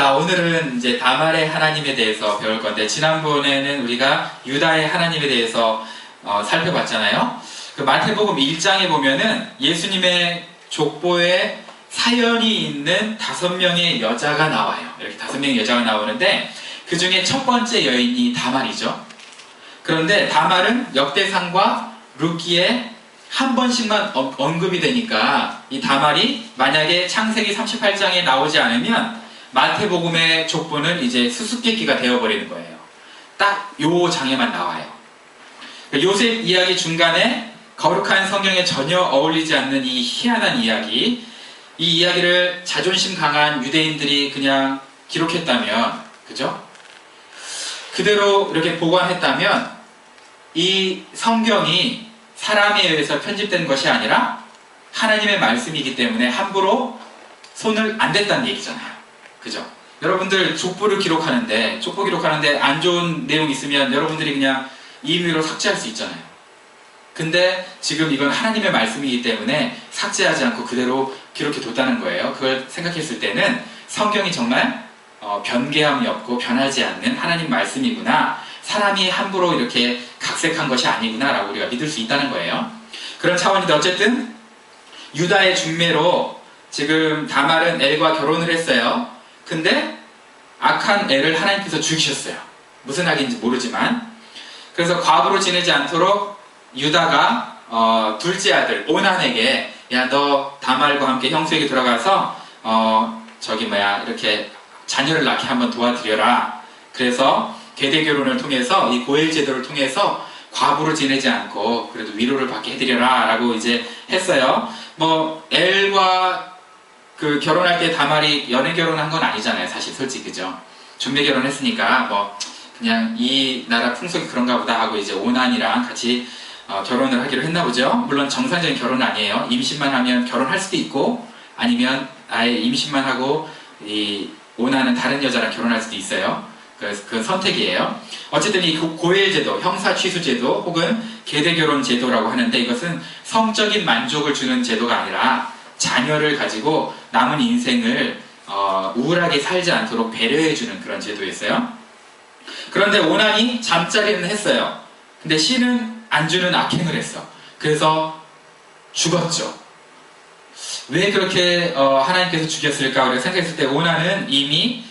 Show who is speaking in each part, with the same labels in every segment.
Speaker 1: 오늘은 이제 다말의 하나님에 대해서 배울 건데, 지난번에는 우리가 유다의 하나님에 대해서 살펴봤잖아요. 그 마태복음 1장에 보면은 예수님의 족보에 사연이 있는 5명의 여자가 나와요. 이렇게 5명의 여자가 나오는데, 그 중에 첫 번째 여인이 다말이죠. 그런데 다말은 역대상과 룻기에 한 번씩만 언급이 되니까, 이 다말이 만약에 창세기 38장에 나오지 않으면 마태복음의 족보는 이제 수수께끼가 되어버리는 거예요. 딱 요 장에만 나와요. 요셉 이야기 중간에 거룩한 성경에 전혀 어울리지 않는 이 희한한 이야기, 이 이야기를 자존심 강한 유대인들이 그냥 기록했다면, 그죠? 그대로 이렇게 보관했다면 이 성경이 사람에 의해서 편집된 것이 아니라 하나님의 말씀이기 때문에 함부로 손을 안 댔다는 얘기잖아요. 그죠? 여러분들 족보 기록하는데 안 좋은 내용 있으면 여러분들이 그냥 임의로 삭제할 수 있잖아요. 근데 지금 이건 하나님의 말씀이기 때문에 삭제하지 않고 그대로 기록해 뒀다는 거예요. 그걸 생각했을 때는 성경이 정말 변개함이 없고 변하지 않는 하나님 말씀이구나, 사람이 함부로 이렇게 각색한 것이 아니구나 라고 우리가 믿을 수 있다는 거예요. 그런 차원인데, 어쨌든 유다의 중매로 지금 다말은 엘과 결혼을 했어요. 근데 악한 애를 하나님께서 죽이셨어요. 무슨 악인지 모르지만. 그래서 과부로 지내지 않도록 유다가 둘째 아들 오난에게, 야, 너 다말과 함께 형수에게 들어가서 이렇게 자녀를 낳게 한번 도와드려라. 그래서 계대 결혼을 통해서, 이 고엘 제도를 통해서 과부로 지내지 않고 그래도 위로를 받게 해드려라 라고 이제 했어요. 엘과 결혼할 때 다말이 연애 결혼한 건 아니잖아요, 사실. 솔직히, 그죠? 중매 결혼했으니까 그냥 이 나라 풍속이 그런가 보다 하고 이제 오난이랑 같이 결혼을 하기로 했나 보죠. 물론 정상적인 결혼은 아니에요. 임신만 하면 결혼할 수도 있고, 아니면 아예 임신만 하고 이 오난은 다른 여자랑 결혼할 수도 있어요. 그래서 그 선택이에요. 어쨌든 이 고엘 제도, 형사 취수 제도 혹은 계대 결혼 제도라고 하는데, 이것은 성적인 만족을 주는 제도가 아니라 자녀를 가지고 남은 인생을 우울하게 살지 않도록 배려해주는 그런 제도였어요. 그런데 오난이 잠자리는 했어요. 근데 씨는 안 주는 악행을 했어. 그래서 죽었죠. 왜 그렇게 하나님께서 죽였을까 우리가 생각했을 때, 오난은 이미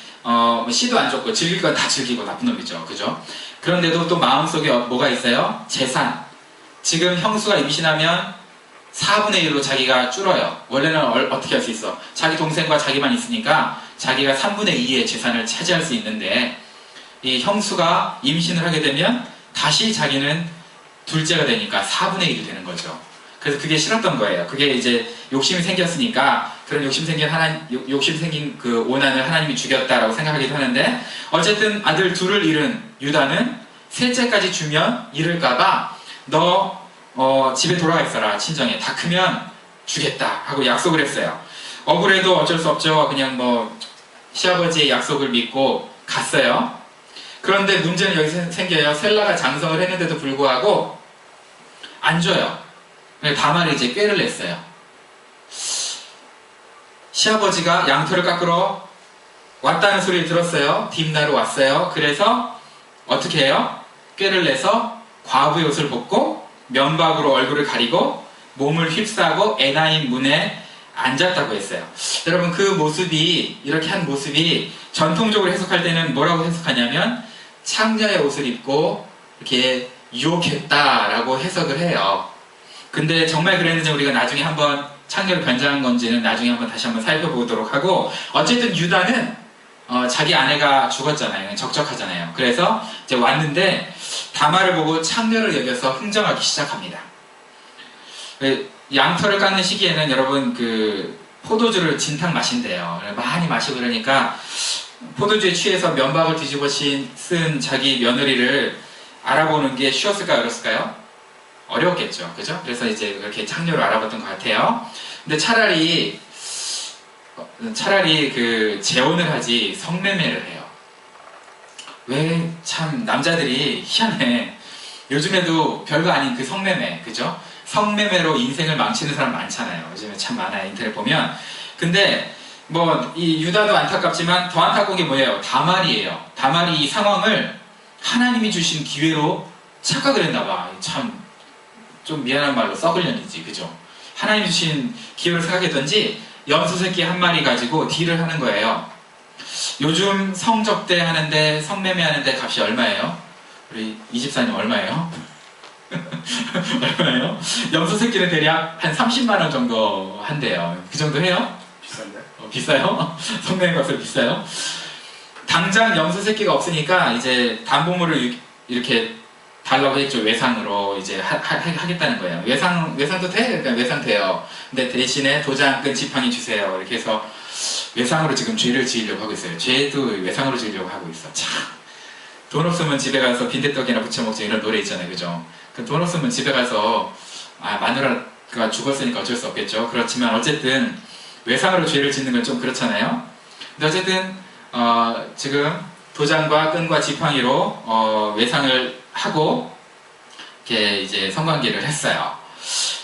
Speaker 1: 씨도 안 줬고 즐길 건 다 즐기고 나쁜 놈이죠. 그죠? 그런데도 또 마음속에 뭐가 있어요? 재산. 지금 형수가 임신하면 4분의 1로 자기가 줄어요. 원래는 어떻게 할 수 있어? 자기 동생과 자기만 있으니까 자기가 3분의 2의 재산을 차지할 수 있는데, 이 형수가 임신을 하게 되면 다시 자기는 둘째가 되니까 4분의 1이 되는 거죠. 그래서 그게 싫었던 거예요. 그게 이제 욕심이 생겼으니까, 그런 욕심 생긴 그 오난을 하나님이 죽였다라고 생각하기도 하는데, 어쨌든 아들 둘을 잃은 유다는 셋째까지 주면 잃을까봐 너 집에 돌아가 있어라, 친정에. 다 크면 주겠다 하고 약속을 했어요. 억울해도 어쩔 수 없죠. 그냥 시아버지의 약속을 믿고 갔어요. 그런데 문제는 여기서 생겨요. 셀라가 장성을 했는데도 불구하고 안 줘요. 다말이 이제 꾀를 냈어요. 시아버지가 양털을 깎으러 왔다는 소리를 들었어요. 딥나루 왔어요. 그래서 어떻게 해요? 꾀를 내서 과부의 옷을 벗고 면박으로 얼굴을 가리고 몸을 휩싸고 에나임 문에 앉았다고 했어요. 여러분, 그 모습이, 이렇게 한 모습이 전통적으로 해석할 때는 뭐라고 해석하냐면 창녀의 옷을 입고 이렇게 유혹했다라고 해석을 해요. 근데 정말 그랬는지 우리가 나중에 한번 창녀를 변장한 건지는 나중에 다시 한번 살펴보도록 하고, 어쨌든 유다는 자기 아내가 죽었잖아요. 적적하잖아요. 그래서 이제 왔는데 다말을 보고 창녀를 여겨서 흥정하기 시작합니다. 양털을 깎는 시기에는 여러분 포도주를 진탕 마신대요. 많이 마시고 그러니까 포도주에 취해서 면박을 뒤집어 쓴 자기 며느리를 알아보는 게 쉬웠을까요? 어려웠을까요? 어려웠겠죠. 그죠? 그래서 이제 그렇게 창녀로 알아봤던 것 같아요. 근데 차라리 재혼을 하지 성매매를 해요. 왜 참 남자들이 희한해. 요즘에도 별거 아닌 그 성매매, 그죠? 성매매로 인생을 망치는 사람 많잖아요. 요즘에 참 많아요. 인터넷 보면. 근데 뭐 이 유다도 안타깝지만 더 안타까운 게 뭐예요? 다말이에요. 다말이 이 상황을 하나님이 주신 기회로 착각을 했나봐. 참 좀 미안한 말로 썩을 년이지, 그죠? 하나님이 주신 기회로 생각했던지 염소 새끼 한 마리 가지고 딜을 하는 거예요. 요즘 성접대 하는데, 성매매 하는데 값이 얼마예요? 우리 이집사님 얼마예요? 얼마예요? 염소 새끼는 대략 한 30만원 정도 한대요. 그 정도 해요?
Speaker 2: 비싼데?
Speaker 1: 비싸요? 성매매 값을 비싸요? 당장 염소 새끼가 없으니까 이제 담보물을 이렇게 달라고 했죠. 외상으로 이제 하겠다는 거예요. 외상도 돼? 그러니까 외상 돼요. 근데 대신에 도장끈 지팡이 주세요. 이렇게 해서 외상으로 지금 죄를 지으려고 하고 있어요. 죄도 외상으로 지으려고 하고 있어. 참. 돈 없으면 집에 가서 빈대떡이나 부쳐 먹자 이런 노래 있잖아요. 그죠? 돈 없으면 집에 가서 마누라가 죽었으니까 어쩔 수 없겠죠. 그렇지만 어쨌든 외상으로 죄를 짓는 건 좀 그렇잖아요. 근데 어쨌든 지금 도장과 끈과 지팡이로 외상을 하고 이렇게 이제 성관계를 했어요.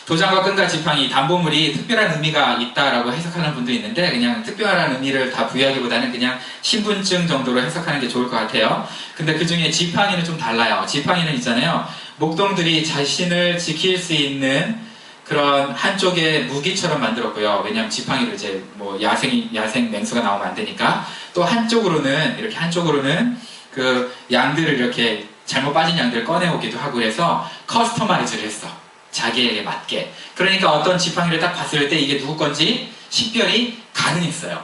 Speaker 1: 도장과 끈과 지팡이, 담보물이 특별한 의미가 있다라고 해석하는 분도 있는데 그냥 특별한 의미를 다 부여하기보다는 그냥 신분증 정도로 해석하는 게 좋을 것 같아요. 근데 그 중에 지팡이는 좀 달라요. 지팡이는 있잖아요. 목동들이 자신을 지킬 수 있는 그런 한쪽의 무기처럼 만들었고요. 왜냐하면 지팡이로 이제 뭐 야생 맹수가 나오면 안 되니까. 또 한쪽으로는 이렇게 한쪽으로는 그 양들을 이렇게 잘못 빠진 양들을 꺼내오기도 하고 해서 커스터마이즈를 했어. 자기에게 맞게. 그러니까 어떤 지팡이를 딱 봤을 때 이게 누구 건지 식별이 가능했어요.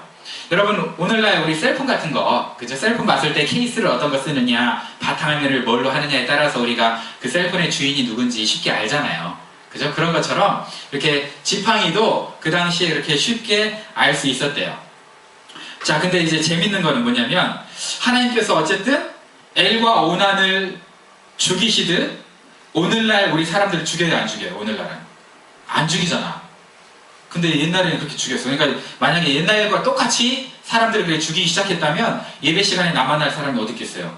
Speaker 1: 여러분 오늘날 우리 셀폰 같은 거, 그죠? 셀폰 봤을 때 케이스를 어떤 거 쓰느냐, 바탕화면을 뭘로 하느냐에 따라서 우리가 그 셀폰의 주인이 누군지 쉽게 알잖아요. 그죠? 그런 것처럼 이렇게 지팡이도 그 당시에 그렇게 쉽게 알 수 있었대요. 자, 근데 이제 재밌는 거는 뭐냐면 하나님께서 어쨌든 엘과 오난을 죽이시듯 오늘날 우리 사람들을 죽여야 안 죽여요? 오늘날은 안 죽이잖아. 근데 옛날에는 그렇게 죽였어. 그러니까 만약에 옛날과 똑같이 사람들을 그렇게 죽이기 시작했다면 예배 시간에 남아날 사람이 어디 있겠어요?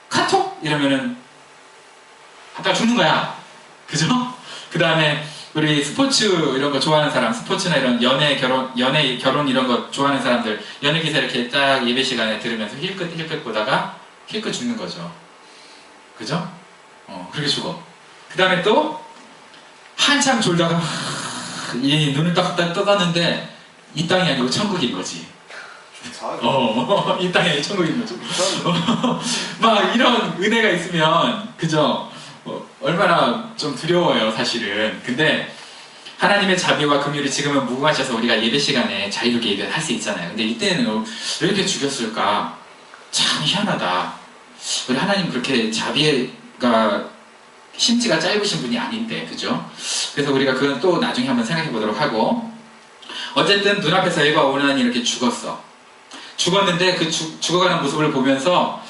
Speaker 1: 카톡? 이러면은 갖다 죽는 거야. 그죠? 그 다음에 우리 스포츠 이런 거 좋아하는 사람, 스포츠나 이런 연애 결혼 이런 거 좋아하는 사람들 연애 기사 이렇게 딱 예배 시간에 들으면서 힐끗 보다가 힐끗 죽는 거죠. 그죠? 그렇게 죽어. 그 다음에 또 한참 졸다가 이 눈을 딱 떠봤는데 이 땅이 아니고 천국인 거지. 이 땅이 아니고 천국인 거죠. 막 이런 은혜가 있으면 그죠? 얼마나 좀 두려워요 사실은. 근데 하나님의 자비와 긍휼이 지금은 무궁하셔서 우리가 예배 시간에 자유롭게 예배할 수 있잖아요. 근데 이때는 왜 이렇게 죽였을까? 참 희한하다. 우리 하나님 그렇게 자비가 심지가 짧으신 분이 아닌데, 그죠? 그래서 우리가 그건 또 나중에 한번 생각해 보도록 하고, 어쨌든 눈앞에서 엘과 오난이 이렇게 죽었어. 죽었는데 그 죽어가는 모습을 보면서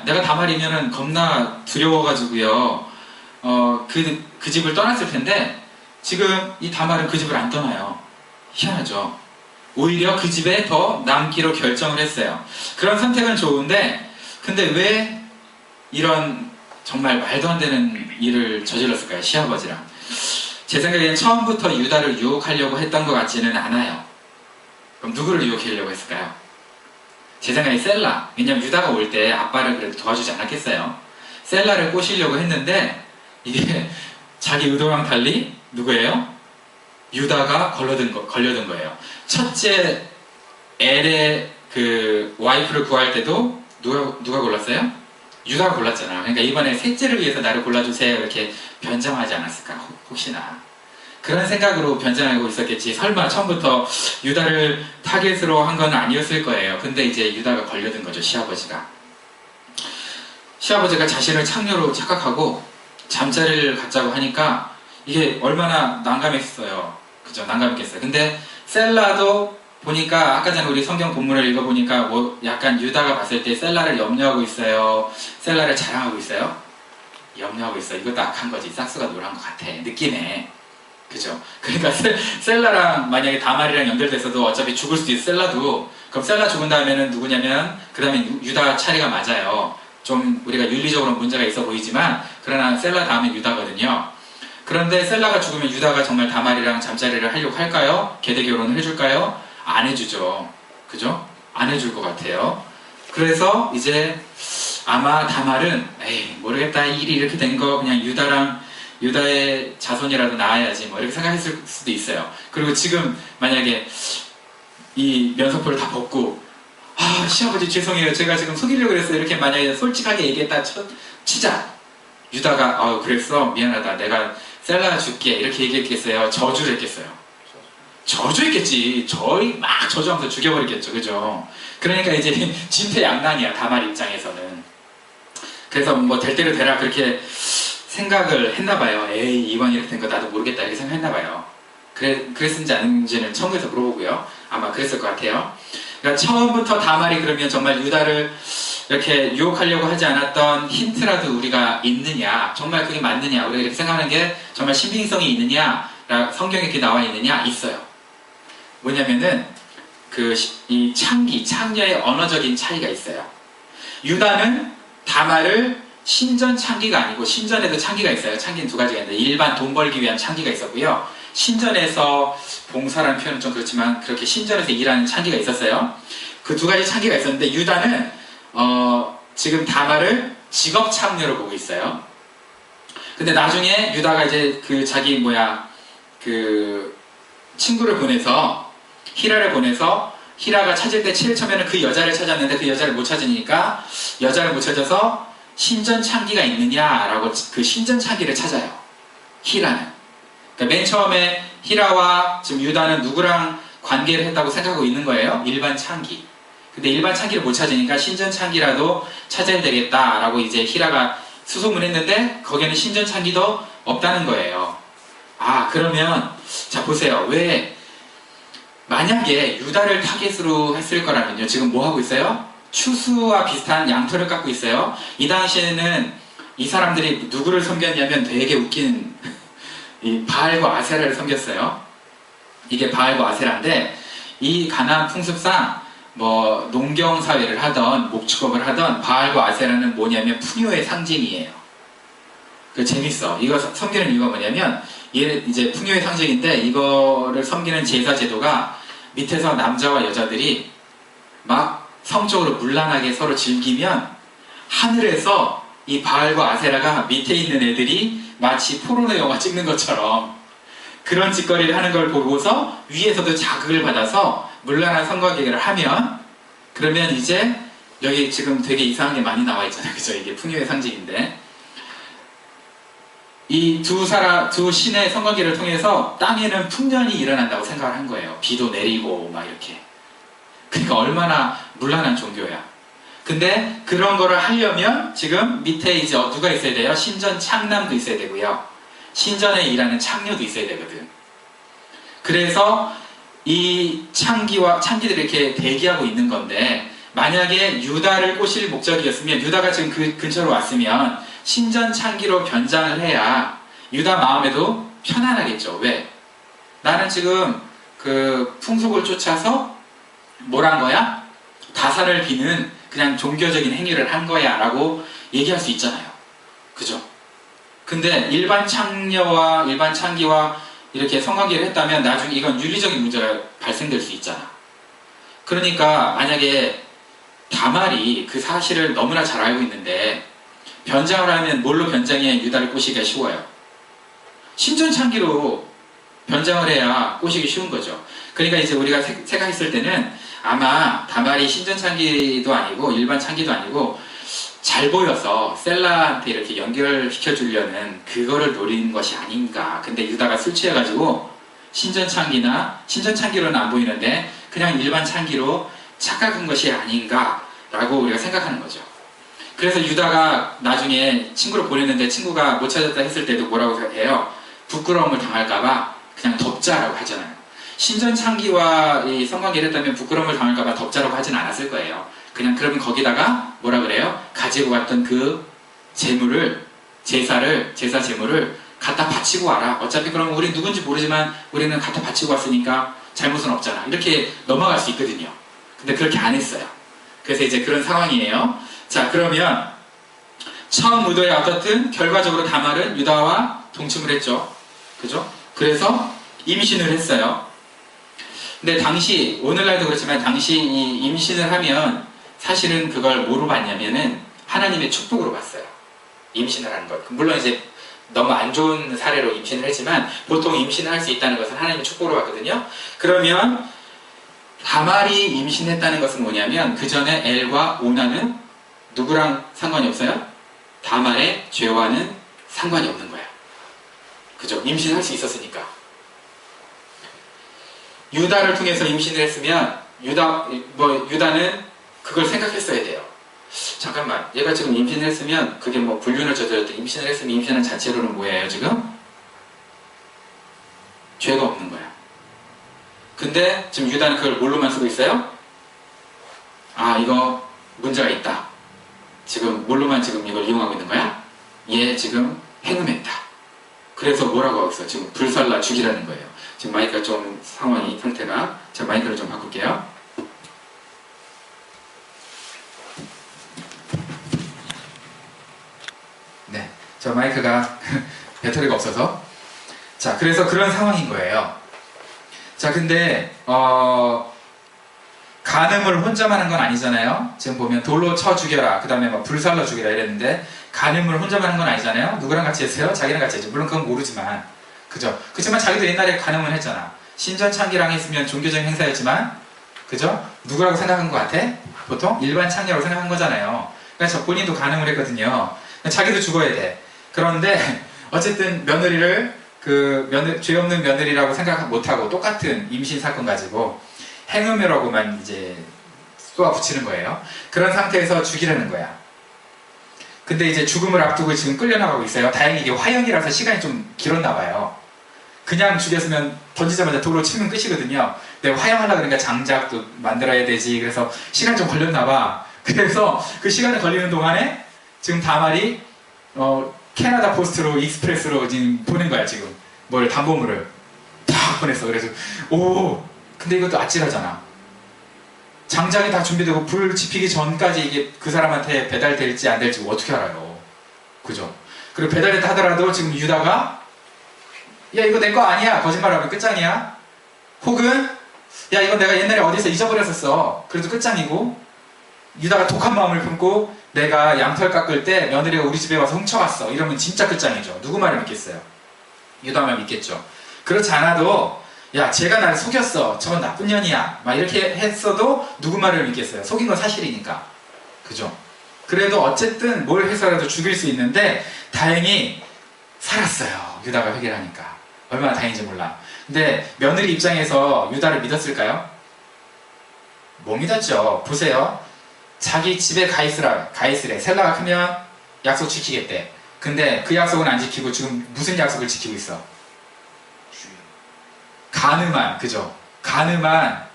Speaker 1: 내가 다말이면은 겁나 두려워가지고요. 그 집을 떠났을 텐데 지금 이 다말은 그 집을 안 떠나요. 희한하죠. 오히려 그 집에 더 남기로 결정을 했어요. 그런 선택은 좋은데 근데 왜 이런 정말 말도 안 되는 일을 저질렀을까요? 시아버지랑. 제 생각에는 처음부터 유다를 유혹하려고 했던 것 같지는 않아요. 그럼 누구를 유혹하려고 했을까요? 제 생각에 셀라. 왜냐면 유다가 올 때 아빠를 그래도 도와주지 않았겠어요. 셀라를 꼬시려고 했는데 이게 자기 의도랑 달리 누구예요? 유다가 걸려든 거예요. 첫째 엘의 그 와이프를 구할 때도 누가 골랐어요? 유다가 골랐잖아. 그러니까 이번에 셋째를 위해서 나를 골라주세요 이렇게 변장하지 않았을까? 혹시나 그런 생각으로 변장하고 있었겠지. 설마 처음부터 유다를 타겟으로 한 건 아니었을 거예요. 근데 이제 유다가 걸려든 거죠. 시아버지가 자신을 창녀로 착각하고 잠자리를 갖자고 하니까 이게 얼마나 난감했어요. 그죠? 난감했겠어요. 근데 셀라도 보니까 아까 전에 우리 성경 본문을 읽어보니까 뭐 약간 유다가 봤을 때 셀라를 염려하고 있어요? 셀라를 자랑하고 있어요? 염려하고 있어. 이것도 악한 거지. 싹수가 노란 것 같아. 느낌에. 그죠? 그러니까 셀라랑 만약에 다말이랑 연결돼서도 어차피 죽을 수도 있어. 셀라도. 그럼 셀라 죽은 다음에는 누구냐면 그 다음에 유다 차례가 맞아요. 좀 우리가 윤리적으로 문제가 있어 보이지만 그러나 셀라 다음에 유다거든요. 그런데 셀라가 죽으면 유다가 정말 다말이랑 잠자리를 하려고 할까요? 계대 결혼을 해줄까요? 안 해주죠. 그죠? 안 해줄 것 같아요. 그래서 이제 아마 다말은 에이 모르겠다, 이 일이 이렇게 된 거 그냥 유다의 자손이라도 낳아야지 뭐 이렇게 생각했을 수도 있어요. 그리고 지금 만약에 이 면서포를 다 벗고 시아버지 죄송해요, 제가 지금 속이려고 그랬어요, 이렇게 만약에 솔직하게 얘기했다 치자. 유다가 그랬어, 미안하다, 내가 셀라 줄게 이렇게 얘기했겠어요? 저주를 했겠어요? 저주했겠지. 막 저주하면서 죽여버리겠죠. 그죠? 그러니까 이제 진퇴양난이야, 다말 입장에서는. 그래서 뭐 될 대로 되라 그렇게 생각을 했나봐요. 에이 이번 이렇게 된 거 나도 모르겠다 이렇게 생각했나봐요. 그랬는지 아닌지는 천국에서 물어보고요. 아마 그랬을 것 같아요. 그러니까 처음부터 다말이 그러면 정말 유다를 이렇게 유혹하려고 하지 않았던 힌트라도 우리가 있느냐, 정말 그게 맞느냐, 우리가 이렇게 생각하는 게 정말 신빙성이 있느냐, 성경에 이렇게 나와 있느냐, 있어요. 뭐냐면은 이 창녀의 언어적인 차이가 있어요. 유다는 다말을 신전 창기가 아니고, 신전에도 창기가 있어요. 창기는 두 가지가 있는데, 일반 돈 벌기 위한 창기가 있었고요, 신전에서 봉사라는 표현은 좀 그렇지만 그렇게 신전에서 일하는 창기가 있었어요. 그 두 가지 창기가 있었는데, 유다는 지금 다말을 직업 창녀로 보고 있어요. 근데 나중에 유다가 이제 자기 친구를 보내서, 히라를 보내서, 히라가 찾을 때 제일 처음에는 그 여자를 찾았는데 그 여자를 못 찾으니까, 여자를 못 찾아서 신전 창기가 있느냐라고 그 신전 창기를 찾아요. 히라는. 그러니까 맨 처음에 히라와 지금 유다는 누구랑 관계를 했다고 생각하고 있는 거예요? 일반 창기. 근데 일반 창기를 못 찾으니까 신전 창기라도 찾아야 되겠다라고 이제 히라가 수소문했는데, 거기에는 신전 창기도 없다는 거예요. 그러면 자 보세요. 왜 만약에 유다를 타겟으로 했을 거라면요, 지금 뭐 하고 있어요? 추수와 비슷한 양털을 깎고 있어요. 이 당시에는 이 사람들이 누구를 섬겼냐면 되게 웃긴 이 바알과 아세라를 섬겼어요. 이게 바알과 아세라인데, 이 가나안 풍습상 뭐 농경 사회를 하던 목축업을 하던 바알과 아세라는 뭐냐면 풍요의 상징이에요. 재밌어. 이거 섬기는 이유가 뭐냐면, 얘 이제 풍요의 상징인데, 이거를 섬기는 제사 제도가 밑에서 남자와 여자들이 막 성적으로 문란하게 서로 즐기면, 하늘에서 이 바알과 아세라가 밑에 있는 애들이 마치 포르노 영화 찍는 것처럼 그런 짓거리를 하는 걸 보고서 위에서도 자극을 받아서 문란한 성관계를 하면, 그러면 이제 여기 지금 되게 이상한 게 많이 나와 있잖아요. 그죠? 이게 풍요의 상징인데, 이 두 신의 성관계를 통해서 땅에는 풍년이 일어난다고 생각을 한 거예요. 비도 내리고 막 이렇게. 그러니까 얼마나 문란한 종교야. 근데 그런 거를 하려면 지금 밑에 이제 누가 있어야 돼요? 신전 창남도 있어야 되고요, 신전에 일하는 창녀도 있어야 되거든. 그래서 이 창기들이 이렇게 대기하고 있는 건데, 만약에 유다를 꼬실 목적이었으면, 유다가 지금 그 근처로 왔으면 신전 창기로 변장을 해야 유다 마음에도 편안하겠죠. 왜? 나는 지금 그 풍속을 쫓아서 뭘 한 거야? 다사를 비는 그냥 종교적인 행위를 한 거야 라고 얘기할 수 있잖아요. 그죠? 근데 일반 창녀와 일반 창기와 이렇게 성관계를 했다면 나중에 이건 윤리적인 문제가 발생될 수 있잖아. 그러니까 만약에 다말이 그 사실을 너무나 잘 알고 있는데, 변장을 하면 뭘로 변장해 유다를 꼬시기가 쉬워요? 신전 창기로 변장을 해야 꼬시기 쉬운 거죠. 그러니까 이제 우리가 생각했을 때는 아마 다말이 신전 창기도 아니고 일반 창기도 아니고 잘 보여서 셀라한테 이렇게 연결시켜 주려는 그거를 노리는 것이 아닌가. 근데 유다가 술 취해가지고 신전 창기로는 안 보이는데 그냥 일반 창기로 착각한 것이 아닌가라고 우리가 생각하는 거죠. 그래서 유다가 나중에 친구를 보냈는데 친구가 못 찾았다 했을 때도 뭐라고 해요? 부끄러움을 당할까봐 그냥 덮자라고 하잖아요. 신전 창기와 이 성관계를 했다면 부끄러움을 당할까봐 덮자라고 하진 않았을 거예요. 그냥 그러면 거기다가 뭐라 그래요? 가지고 갔던 그 제사 제물을 갖다 바치고 와라. 어차피 그러면 우리 누군지 모르지만 우리는 갖다 바치고 왔으니까 잘못은 없잖아. 이렇게 넘어갈 수 있거든요. 근데 그렇게 안 했어요. 그래서 이제 그런 상황이에요. 자, 그러면 처음 의도에 어떻든 결과적으로 다말은 유다와 동침을 했죠. 그죠? 그래서 임신을 했어요. 근데 당시, 오늘날도 그렇지만 당시 이 임신을 하면 사실은 그걸 뭐로 봤냐면은 하나님의 축복으로 봤어요. 임신을 하는 것. 물론 이제 너무 안 좋은 사례로 임신을 했지만 보통 임신을 할 수 있다는 것은 하나님의 축복으로 봤거든요. 그러면 다말이 임신했다는 것은 뭐냐면 그 전에 엘과 오나는 누구랑 상관이 없어요? 다말의 죄와는 상관이 없는 거야. 그죠? 임신할 수 있었으니까. 유다를 통해서 임신을 했으면 유다는 그걸 생각했어야 돼요. 잠깐만, 얘가 지금 임신을 했으면 그게 뭐 불륜을 저질렀든 임신을 했으면 임신한 자체로는 뭐예요 지금? 죄가 없는 거야. 근데 지금 유다는 그걸 뭘로만 쓰고 있어요? 아, 이거 문제가 있다. 지금 뭘로만 지금 이걸 이용하고 있는 거야? 얘 지금 행음했다. 그래서 뭐라고 하고 있어? 지금 불살라 죽이라는 거예요. 지금 마이크가 좀 상태가, 제가 마이크를 좀 바꿀게요. 네, 저 마이크가 배터리가 없어서. 자, 그래서 그런 상황인 거예요. 자, 근데 간음을 혼자만 한 건 아니잖아요. 지금 보면 돌로 쳐 죽여라, 그 다음에 막 불살라 죽이라 이랬는데 간음을 혼자만 한 건 아니잖아요. 누구랑 같이 했어요? 자기랑 같이 했죠. 물론 그건 모르지만, 그죠? 그렇지만 자기도 옛날에 간음을 했잖아. 신전창기랑 했으면 종교적인 행사였지만, 그죠? 누구라고 생각한 것 같아? 보통 일반 창녀라고 생각한 거잖아요. 그래서 본인도 간음을 했거든요. 자기도 죽어야 돼. 그런데 어쨌든 며느리를 죄 없는 며느리라고 생각 못하고 똑같은 임신 사건 가지고 행음이라고만 이제 쏘아 붙이는 거예요. 그런 상태에서 죽이라는 거야. 근데 이제 죽음을 앞두고 지금 끌려나가고 있어요. 다행히 이게 화형이라서 시간이 좀 길었나 봐요. 그냥 죽였으면 던지자마자 돌로 치면 끝이거든요. 근데 화형하려고 그러니까 장작도 만들어야 되지. 그래서 시간 좀 걸렸나 봐. 그래서 그 시간이 걸리는 동안에 지금 다말이 캐나다 포스트로 익스프레스로 지금 보낸 거야. 지금 담보물을 탁 보냈어. 그래서 근데 이것도 아찔하잖아. 장작이 다 준비되고 불 지피기 전까지 이게 그 사람한테 배달될지 안 될지 어떻게 알아요? 그죠? 그리고 배달됐다 하더라도 지금 유다가 야, 이거 내 거 아니야, 거짓말하면 끝장이야. 혹은 야, 이거 내가 옛날에 어디서 잊어버렸었어. 그래도 끝장이고, 유다가 독한 마음을 품고 내가 양털 깎을 때 며느리가 우리 집에 와서 훔쳐갔어, 이러면 진짜 끝장이죠. 누구 말을 믿겠어요? 유다 말 믿겠죠. 그렇지 않아도 야, 쟤가 나를 속였어, 저건 나쁜 년이야, 막 이렇게 했어도 누구 말을 믿겠어요? 속인 건 사실이니까. 그죠? 그래도 어쨌든 뭘 해서라도 죽일 수 있는데 다행히 살았어요. 유다가 회개하니까. 얼마나 다행인지 몰라. 근데 며느리 입장에서 유다를 믿었을까요? 못 믿었죠. 보세요. 자기 집에 가 있으래. 셀라가 크면 약속 지키겠대. 근데 그 약속은 안 지키고 지금 무슨 약속을 지키고 있어? 가늠한, 그죠? 가늠한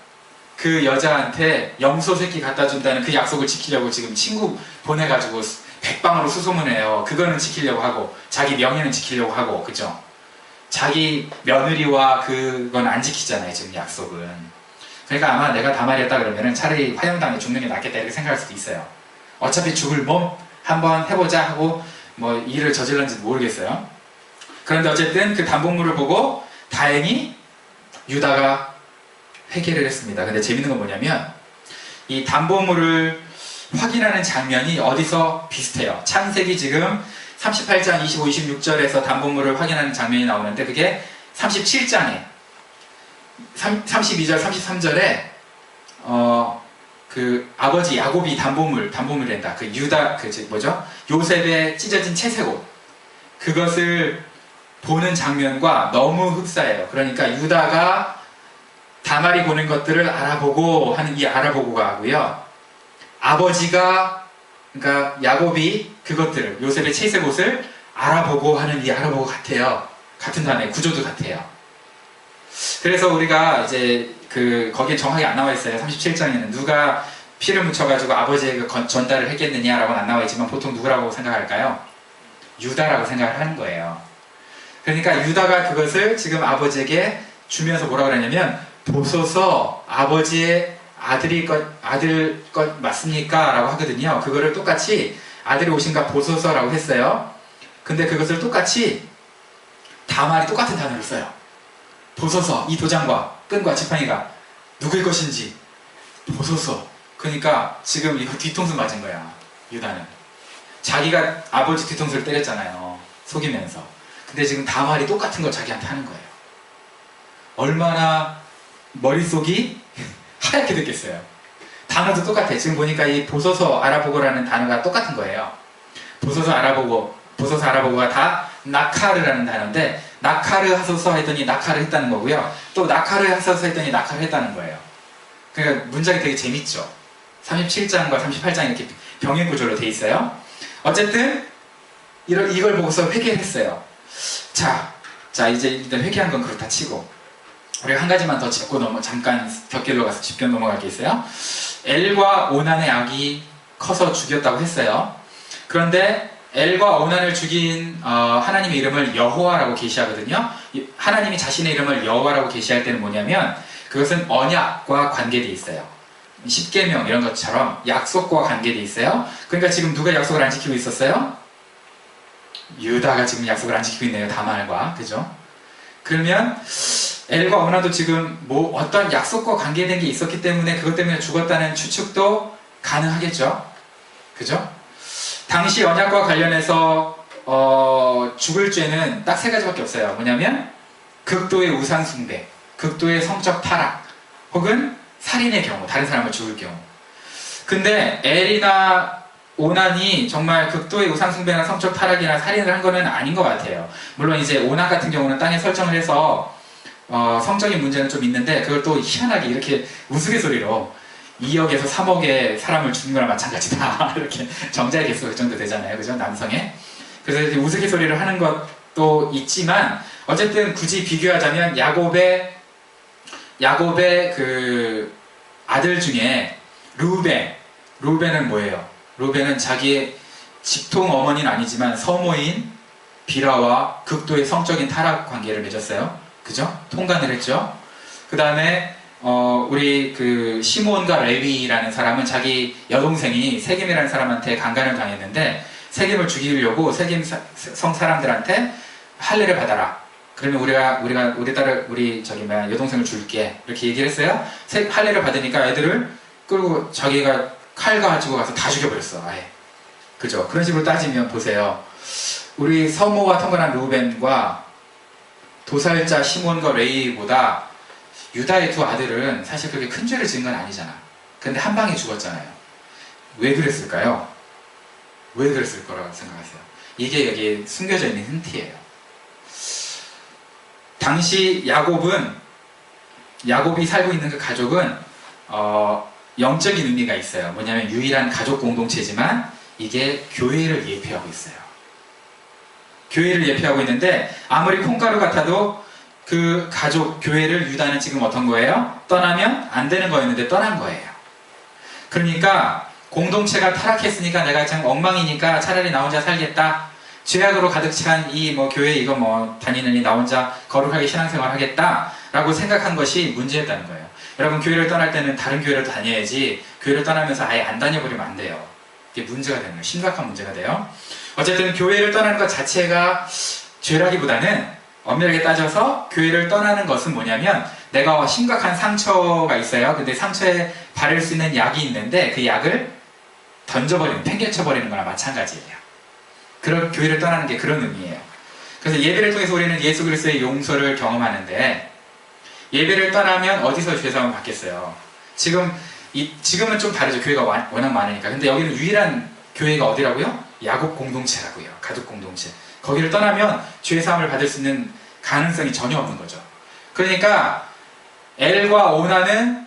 Speaker 1: 그 여자한테 염소 새끼 갖다 준다는 그 약속을 지키려고 지금 친구 보내가지고 백방으로 수소문해요. 그거는 지키려고 하고, 자기 명예는 지키려고 하고, 그죠? 자기 며느리와 그건 안 지키잖아요, 지금 약속은. 그러니까 아마 내가 다말이었다 그러면은 차라리 화형당해 죽는 게 낫겠다 이렇게 생각할 수도 있어요. 어차피 죽을 몸 한번 해보자 하고 뭐 일을 저질렀는지 모르겠어요. 그런데 어쨌든 그 담보물을 보고 다행히 유다가 회개를 했습니다. 근데 재밌는 건 뭐냐면 이 담보물을 확인하는 장면이 어디서 비슷해요. 창세기 지금 38장 25, 26절에서 담보물을 확인하는 장면이 나오는데 그게 37장에 32절, 33절에 그 아버지 야곱이 담보물이란다. 그 유다, 요셉의 찢어진 채색옷, 그것을 보는 장면과 너무 흡사해요. 그러니까 유다가 다말이 보는 것들을 알아보고 하는 이 알아보고가 하고요. 아버지가, 그러니까 야곱이 그것들을, 요셉의 채색옷을 알아보고 하는 이 알아보고 같아요. 같은 단어의 구조도 같아요. 그래서 우리가 이제 거기에 정확히 안 나와 있어요. 37장에는 누가 피를 묻혀가지고 아버지에게 전달을 했겠느냐라고는 안 나와 있지만 보통 누구라고 생각할까요? 유다라고 생각을 하는 거예요. 그러니까 유다가 그것을 지금 아버지에게 주면서 뭐라고 그러냐면, 보소서, 아버지의 아들 것 맞습니까? 라고 하거든요. 그거를 똑같이 아들이 오신가 보소서라고 했어요. 근데 그것을 똑같이 다말이 똑같은 단어를 써요. 보소서, 이 도장과 끈과 지팡이가 누구의 것인지 보소서. 그러니까 지금 이거 뒤통수 맞은 거야, 유다는. 자기가 아버지 뒤통수를 때렸잖아요, 속이면서. 근데 지금 다말이 똑같은 걸 자기한테 하는 거예요. 얼마나 머릿속이 하얗게 됐겠어요. 단어도 똑같아. 지금 보니까 이 보소서 알아보고라는 단어가 똑같은 거예요. 보소서 알아보고가 다 나카르라는 단어인데, 나카르 하소서 했더니 나카르 했다는 거고요. 또 나카르 하소서 했더니 나카르 했다는 거예요. 그러니까 문장이 되게 재밌죠. 37장과 38장 이렇게 병행 구조로 돼 있어요. 어쨌든 이걸 보고서 회개를 했어요. 자 이제 일단 회개한 건 그렇다 치고, 우리가 한 가지만 더 짚고 잠깐 곁길로 가서 짚고 넘어갈 게 있어요. 엘과 오난의 악이 커서 죽였다고 했어요. 그런데 엘과 오난을 죽인 하나님의 이름을 여호와라고 계시하거든요. 하나님이 자신의 이름을 여호와라고 계시할 때는 뭐냐면, 그것은 언약과 관계되어 있어요. 십계명 이런 것처럼 약속과 관계되어 있어요. 그러니까 지금 누가 약속을 안 지키고 있었어요? 유다가 지금 약속을 안 지키고 있네요, 다말과. 그죠? 그러면 엘과 오나도 지금 뭐 어떤 약속과 관계된 게 있었기 때문에 그것 때문에 죽었다는 추측도 가능하겠죠. 그죠? 당시 언약과 관련해서 죽을 죄는 딱 세 가지밖에 없어요. 뭐냐면 극도의 우상 숭배, 극도의 성적 타락, 혹은 살인의 경우, 다른 사람을 죽을 경우. 근데 엘이나 오난이 정말 극도의 우상 숭배나 성적 타락이나 살인을 한 거는 아닌 것 같아요. 물론 이제 오난 같은 경우는 땅에 설정을 해서 성적인 문제는 좀 있는데, 그걸 또 희한하게 이렇게 우스갯소리로 2억에서 3억의 사람을 죽인 거랑 마찬가지다 이렇게 정자의 개수가 그 정도 되잖아요, 그죠? 남성의. 그래서 이렇게 우스갯소리를 하는 것도 있지만, 어쨌든 굳이 비교하자면 야곱의 그 아들 중에 루벤은 뭐예요? 루벤은 자기의 직통 어머니는 아니지만 서모인 비라와 극도의 성적인 타락 관계를 맺었어요. 그죠? 통간을 했죠. 그 다음에 우리 그 시몬과 레위라는 사람은 자기 여동생이 세겜이라는 사람한테 강간을 당했는데, 세겜을 죽이려고 세겜 성 사람들한테 할례를 받아라. 그러면 우리 여동생을 줄게. 이렇게 얘기를 했어요. 할례를 받으니까 애들을 끌고 자기가 칼 가지고 가서 다 죽여버렸어, 아예. 그죠? 그런 식으로 따지면 보세요. 우리 서모와 통관한 루벤과 도살자 시몬과 레위보다 유다의 두 아들은 사실 그렇게 큰 죄를 지은 건 아니잖아. 근데 한 방에 죽었잖아요. 왜 그랬을까요? 왜 그랬을 거라고 생각하세요? 이게 여기에 숨겨져 있는 힌트예요. 당시 야곱이 살고 있는 그 가족은 영적인 의미가 있어요. 뭐냐면 유일한 가족 공동체지만 이게 교회를 예표하고 있어요. 교회를 예표하고 있는데, 아무리 콩가루 같아도 그 가족, 교회를 유다는 지금 어떤 거예요? 떠나면 안 되는 거였는데 떠난 거예요. 그러니까 공동체가 타락했으니까 내가 참 엉망이니까 차라리 나 혼자 살겠다. 죄악으로 가득 찬 이 교회 이거 다니느니 나 혼자 거룩하게 신앙생활 하겠다라고 생각한 것이 문제였다는 거예요. 여러분, 교회를 떠날 때는 다른 교회를 다녀야지, 교회를 떠나면서 아예 안 다녀버리면 안 돼요. 이게 문제가 되는 거예요. 심각한 문제가 돼요. 어쨌든 교회를 떠나는 것 자체가 죄라기보다는 엄밀하게 따져서 교회를 떠나는 것은 뭐냐면, 내가 심각한 상처가 있어요. 근데 상처에 바를 수 있는 약이 있는데 그 약을 팽개쳐버리는 거나 마찬가지예요. 그런 교회를 떠나는 게 그런 의미예요. 그래서 예배를 통해서 우리는 예수 그리스도의 용서를 경험하는데, 예배를 떠나면 어디서 죄사함을 받겠어요? 지금은 좀 다르죠. 교회가 워낙 많으니까. 근데 여기는 유일한 교회가 어디라고요? 야곱 공동체라고요. 가족 공동체. 거기를 떠나면 죄사함을 받을 수 있는 가능성이 전혀 없는 거죠. 그러니까 엘과 오나는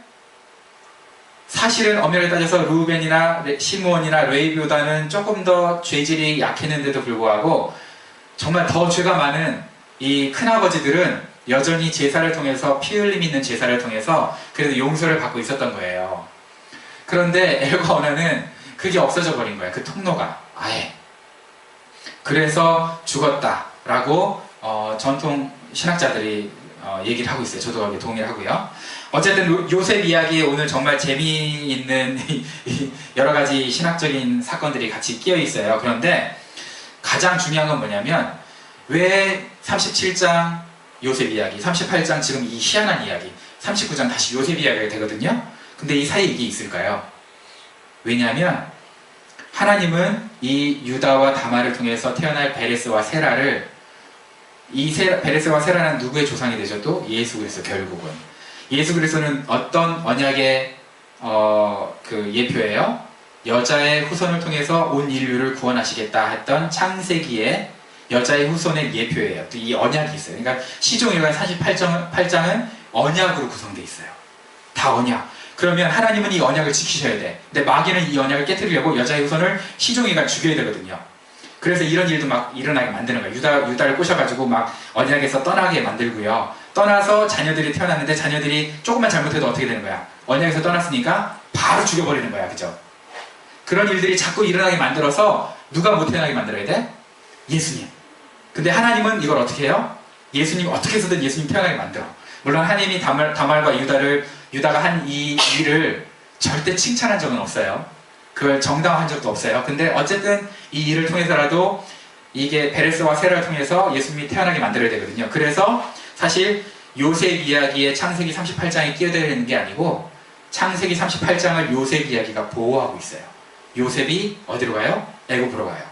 Speaker 1: 사실은 엄밀하게 따져서 루벤이나 시므온이나 레위보다는 조금 더 죄질이 약했는데도 불구하고 정말 더 죄가 많은 이 큰아버지들은 여전히 제사를 통해서, 피 흘림 있는 제사를 통해서 그래도 용서를 받고 있었던 거예요. 그런데 엘과 오나는 그게 없어져 버린 거예요. 그 통로가 아예. 그래서 죽었다라고 전통 신학자들이 얘기를 하고 있어요. 저도 거기에 동의를 하고요. 어쨌든 요셉 이야기에 오늘 정말 재미있는 여러 가지 신학적인 사건들이 같이 끼어 있어요. 그런데 가장 중요한 건 뭐냐면, 왜 37장 요셉 이야기, 38장 지금 이 희한한 이야기, 39장 다시 요셉 이야기가 되거든요. 근데 이 사이에 이게 있을까요? 왜냐하면 하나님은 이 유다와 다말을 통해서 태어날 베레스와 세라를 베레스와 세라는 누구의 조상이 되죠? 또 예수 그리스도. 결국은 예수 그리스도는 어떤 언약의 그 예표예요? 여자의 후손을 통해서 온 인류를 구원하시겠다 했던 창세기의 여자의 후손의 예표예요. 또 이 언약이 있어요. 그러니까 시종일관 38장은 언약으로 구성되어 있어요. 다 언약. 그러면 하나님은 이 언약을 지키셔야 돼. 근데 마귀는 이 언약을 깨뜨리려고 여자의 후손을 시종일관 죽여야 되거든요. 그래서 이런 일도 막 일어나게 만드는 거예요. 유다를 꼬셔가지고 막 언약에서 떠나게 만들고요. 떠나서 자녀들이 태어났는데 자녀들이 조금만 잘못해도 어떻게 되는 거야? 언약에서 떠났으니까 바로 죽여버리는 거야. 그죠? 그런 일들이 자꾸 일어나게 만들어서 누가 못 태어나게 만들어야 돼? 예수님. 근데 하나님은 이걸 어떻게 해요? 예수님 어떻게 해서든 예수님 태어나게 만들어. 물론 하나님이 다말과 유다가 한 이 일을 절대 칭찬한 적은 없어요. 그걸 정당화한 적도 없어요. 근데 어쨌든 이 일을 통해서라도 이게 베레스와 세라를 통해서 예수님이 태어나게 만들어야 되거든요. 그래서 사실 요셉 이야기에 창세기 38장이 끼어들어 있는 게 아니고 창세기 38장을 요셉 이야기가 보호하고 있어요. 요셉이 어디로 가요? 애굽으로 가요.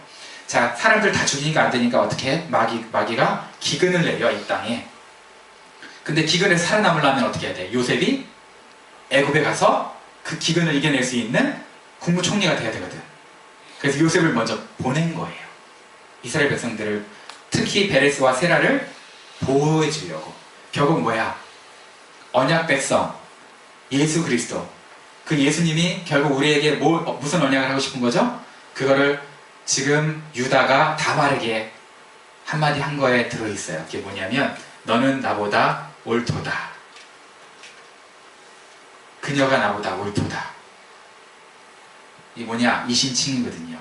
Speaker 1: 자, 사람들 다 죽이니까 안 되니까 어떻게 해? 마귀가 기근을 내려 이 땅에. 근데 기근에서 살아남으려면 어떻게 해야 돼? 요셉이 애굽에 가서 그 기근을 이겨낼 수 있는 국무총리가 돼야 되거든. 그래서 요셉을 먼저 보낸 거예요. 이스라엘 백성들을, 특히 베레스와 세라를 보호해 주려고. 결국 뭐야? 언약 백성 예수 그리스도. 그 예수님이 결국 우리에게 무슨 언약을 하고 싶은 거죠? 그거를 지금 유다가 다말에게 한마디 한 거에 들어있어요. 그게 뭐냐면 너는 나보다 옳도다. 그녀가 나보다 옳도다. 이게 뭐냐? 이신칭이거든요.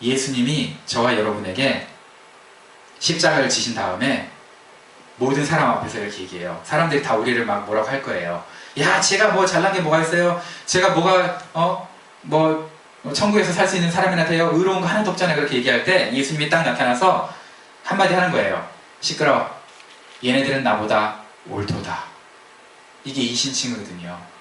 Speaker 1: 예수님이 저와 여러분에게 십자가를 지신 다음에 모든 사람 앞에서 이렇게 얘기해요. 사람들이 다 우리를 막 뭐라고 할 거예요. 야, 제가 뭐 잘난 게 뭐가 있어요? 제가 뭐가 천국에서 살 수 있는 사람이나 돼요? 의로운 거 하나도 없잖아요. 그렇게 얘기할 때 예수님이 딱 나타나서 한마디 하는 거예요. 시끄러워. 얘네들은 나보다 옳도다. 이게 이신칭이거든요.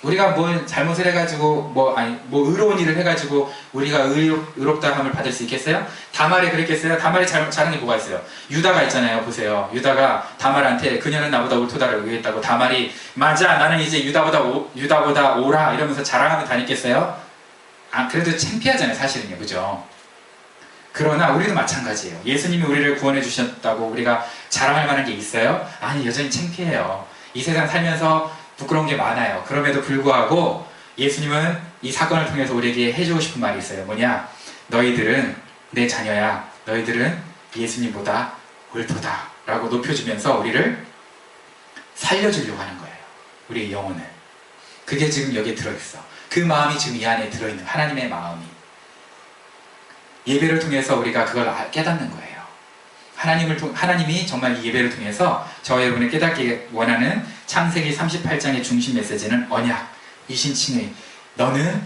Speaker 1: 우리가 뭐 잘못을 해가지고 뭐 의로운 일을 해가지고 우리가 의롭다함을 받을 수 있겠어요? 다말이 그랬겠어요? 다말이 잘한 게 뭐가 있어요? 유다가 있잖아요. 보세요. 유다가 다말한테 그녀는 나보다 옳도다를 의했다고. 다말이 맞아, 나는 이제 유다보다 옳아 이러면서 자랑하며 다녔겠어요? 그래도 창피하잖아요. 사실은요. 그죠? 그러나 우리도 마찬가지예요. 예수님이 우리를 구원해 주셨다고 우리가 자랑할 만한 게 있어요? 아니, 여전히 창피해요. 이 세상 살면서 부끄러운 게 많아요. 그럼에도 불구하고 예수님은 이 사건을 통해서 우리에게 해주고 싶은 말이 있어요. 뭐냐? 너희들은 내 자녀야. 너희들은 예수님보다 옳도다 라고 높여주면서 우리를 살려주려고 하는 거예요. 우리의 영혼을. 그게 지금 여기에 들어있어. 그 마음이 지금 이 안에 들어있는 하나님의 마음이. 예배를 통해서 우리가 그걸 깨닫는 거예요. 하나님이 정말 이 예배를 통해서 저와 여러분이 깨닫기 원하는 창세기 38장의 중심 메시지는 언약, 이신칭의. 너는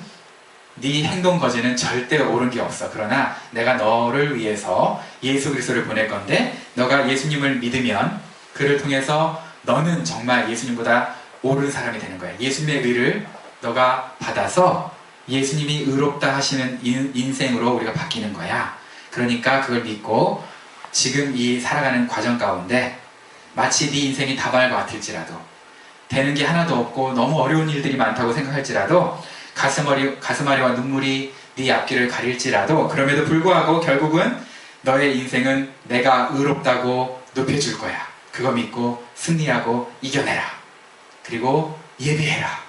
Speaker 1: 네 행동 거지는 절대 옳은 게 없어. 그러나 내가 너를 위해서 예수 그리스도를 보낼 건데 너가 예수님을 믿으면 그를 통해서 너는 정말 예수님보다 옳은 사람이 되는 거야. 예수님의 의를 너가 받아서 예수님이 의롭다 하시는 인생으로 우리가 바뀌는 거야. 그러니까 그걸 믿고 지금 이 살아가는 과정 가운데 마치 네 인생이 다말과 같을지라도 되는 게 하나도 없고 너무 어려운 일들이 많다고 생각할지라도 가슴앓이와 눈물이 네 앞길을 가릴지라도 그럼에도 불구하고 결국은 너의 인생은 내가 의롭다고 높여줄 거야. 그거 믿고 승리하고 이겨내라. 그리고 예배해라.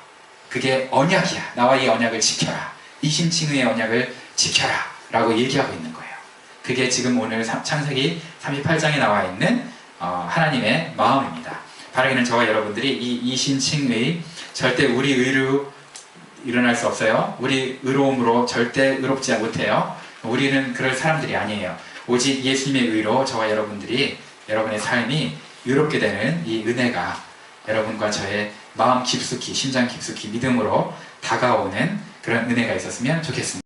Speaker 1: 그게 언약이야. 나와 이 언약을 지켜라. 이신칭의 언약을 지켜라 라고 얘기하고 있는 거예요. 그게 지금 오늘 창세기 38장에 나와 있는 하나님의 마음입니다. 바라기는 저와 여러분들이 이 이신칭의 절대 우리 의로 일어날 수 없어요. 우리 의로움으로 절대 의롭지 못해요. 우리는 그럴 사람들이 아니에요. 오직 예수님의 의로 저와 여러분들이 여러분의 삶이 의롭게 되는 이 은혜가 여러분과 저의 마음 깊숙이, 심장 깊숙이 믿음으로 다가오는 그런 은혜가 있었으면 좋겠습니다.